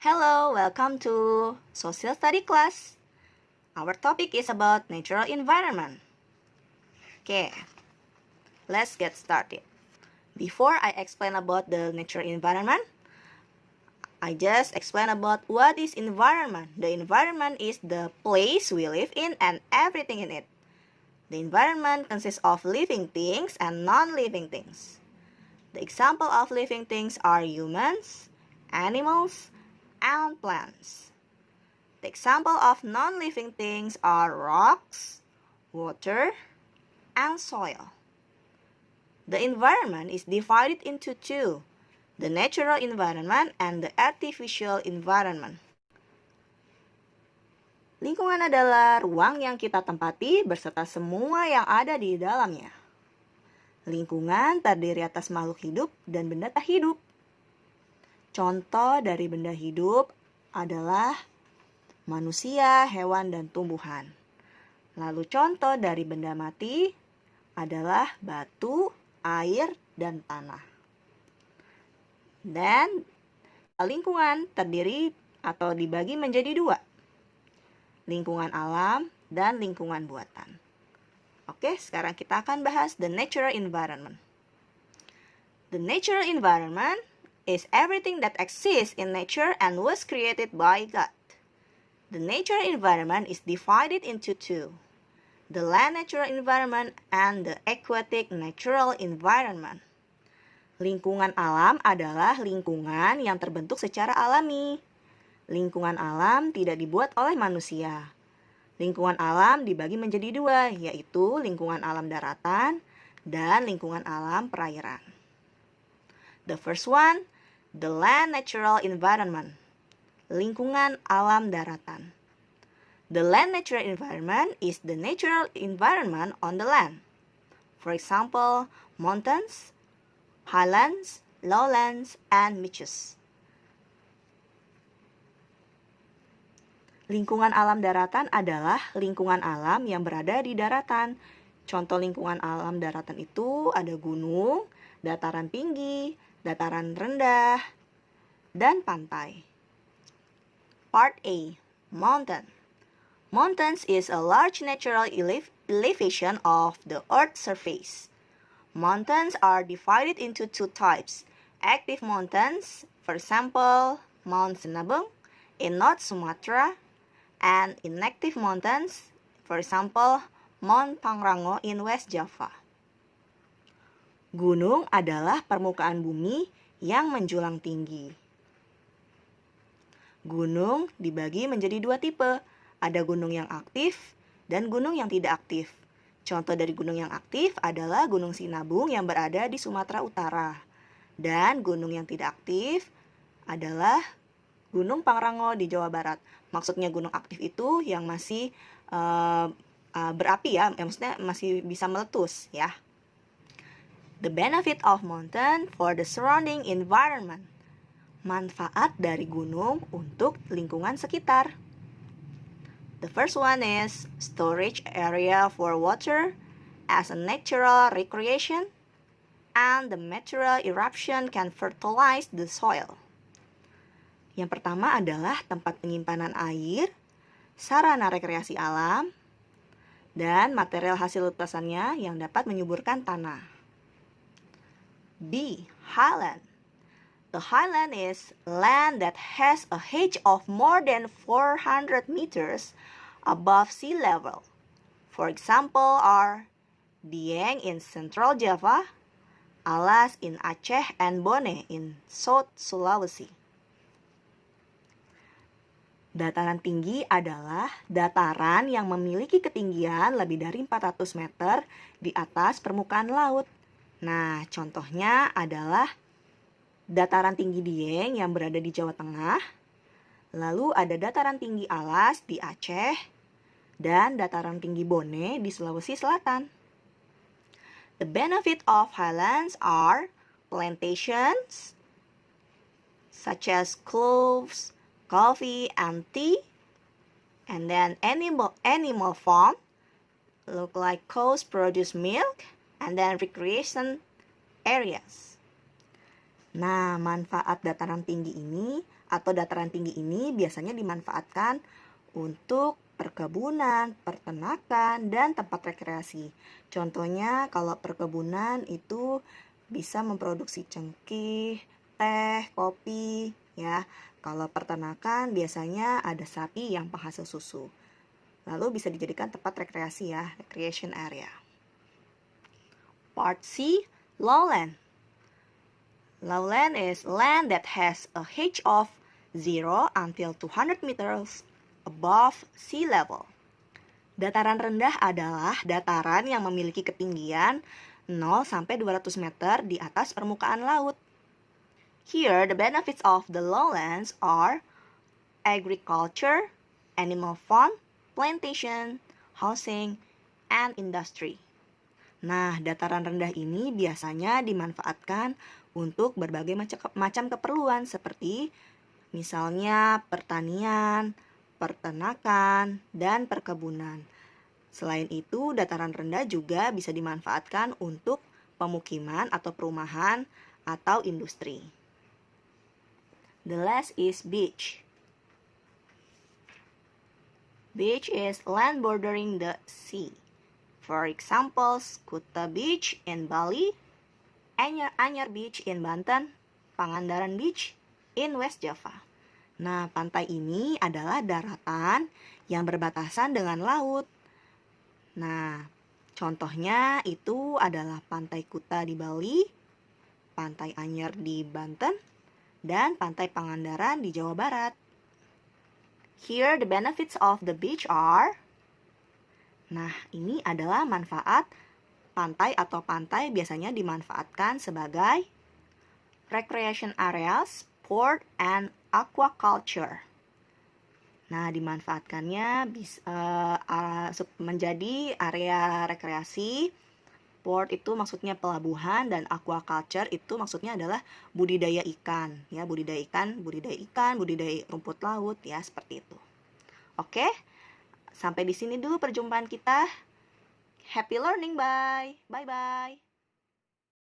Hello, welcome to Social Study class. Our topic is about natural environment. Okay, let's get started. Before I explain about the natural environment, I just explain about what is environment. The environment is the place we live in and everything in it. The environment consists of living things and non-living things. The example of living things are humans, animals, and plants. The example of non-living things are rocks, water, and soil. The environment is divided into two, the natural environment and the artificial environment. Lingkungan adalah ruang yang kita tempati beserta semua yang ada di dalamnya. Lingkungan terdiri atas makhluk hidup dan benda tak hidup. Contoh dari benda hidup adalah manusia, hewan, dan tumbuhan. Lalu contoh dari benda mati adalah batu, air, dan tanah. Dan lingkungan terdiri atau dibagi menjadi dua, lingkungan alam dan lingkungan buatan. Oke, sekarang kita akan bahas the natural environment. The natural environment is everything that exists in nature and was created by God. The natural environment is divided into two, the land natural environment and the aquatic natural environment. Lingkungan alam adalah lingkungan yang terbentuk secara alami. Lingkungan alam tidak dibuat oleh manusia. Lingkungan alam dibagi menjadi dua, yaitu lingkungan alam daratan dan lingkungan alam perairan. The first one, the land natural environment. Lingkungan alam daratan. The land natural environment is the natural environment on the land. For example, mountains, highlands, lowlands, and beaches. Lingkungan alam daratan adalah lingkungan alam yang berada di daratan. Contoh lingkungan alam daratan itu ada gunung, dataran tinggi, dataran rendah, dan pantai. Part A, mountain. Mountains is a large natural elevation of the Earth's surface. Mountains are divided into two types. Active mountains, for example, Mount Sinabung in North Sumatra, and inactive mountains, for example, Mount Pangrango in West Java. Gunung adalah permukaan bumi yang menjulang tinggi. Gunung dibagi menjadi dua tipe, ada gunung yang aktif dan gunung yang tidak aktif. Contoh dari gunung yang aktif adalah Gunung Sinabung yang berada di Sumatera Utara. Dan gunung yang tidak aktif adalah Gunung Pangrango di Jawa Barat. Maksudnya gunung aktif itu yang masih berapi ya, maksudnya masih bisa meletus ya. The benefit of mountain for the surrounding environment. Manfaat dari gunung untuk lingkungan sekitar. The first one is storage area for water as a natural recreation, and the meteoric eruption can fertilize the soil. Yang pertama adalah tempat penyimpanan air, sarana rekreasi alam, dan material hasil letusannya yang dapat menyuburkan tanah. B. Highland. The highland is land that has a height of more than 400 meters above sea level. For example are Dieng in Central Java, Alas in Aceh, and Bone in South Sulawesi. Dataran tinggi adalah dataran yang memiliki ketinggian lebih dari 400 meter di atas permukaan laut. Nah, contohnya adalah dataran tinggi Dieng yang berada di Jawa Tengah, lalu ada dataran tinggi Alas di Aceh, dan dataran tinggi Bone di Sulawesi Selatan. The benefit of highlands are plantations, such as cloves, coffee, and tea, and then animal farm, look like cows produce milk, and then recreation areas. Nah, manfaat dataran tinggi ini atau dataran tinggi ini biasanya dimanfaatkan untuk perkebunan, peternakan, dan tempat rekreasi. Contohnya kalau perkebunan itu bisa memproduksi cengkeh, teh, kopi, ya. Kalau peternakan biasanya ada sapi yang penghasil susu. Lalu bisa dijadikan tempat rekreasi ya, recreation area. Part C, lowland. Lowland is land that has a height of 0 until 200 meters above sea level. Dataran rendah adalah dataran yang memiliki ketinggian 0 sampai 200 meter di atas permukaan laut. Here, the benefits of the lowlands are agriculture, animal farm, plantation, housing, and industry. Nah, dataran rendah ini biasanya dimanfaatkan untuk berbagai macam keperluan seperti misalnya pertanian, peternakan, dan perkebunan. Selain itu, dataran rendah juga bisa dimanfaatkan untuk pemukiman atau perumahan atau industri. The last is beach. Beach is land bordering the sea. For example, Kuta Beach in Bali, Anyar Beach in Banten, Pangandaran Beach in West Java. Nah, pantai ini adalah daratan yang berbatasan dengan laut. Nah, contohnya itu adalah Pantai Kuta di Bali, Pantai Anyar di Banten, dan Pantai Pangandaran di Jawa Barat. Here the benefits of the beach are. Nah, ini adalah manfaat pantai atau pantai biasanya dimanfaatkan sebagai recreation areas, sport, and aquaculture. Nah, dimanfaatkannya menjadi area rekreasi. Port itu maksudnya pelabuhan, dan aquaculture itu maksudnya adalah budidaya ikan, ya, budidaya ikan, budidaya rumput laut, ya, seperti itu. Oke, sampai di sini dulu perjumpaan kita. Happy learning, bye bye.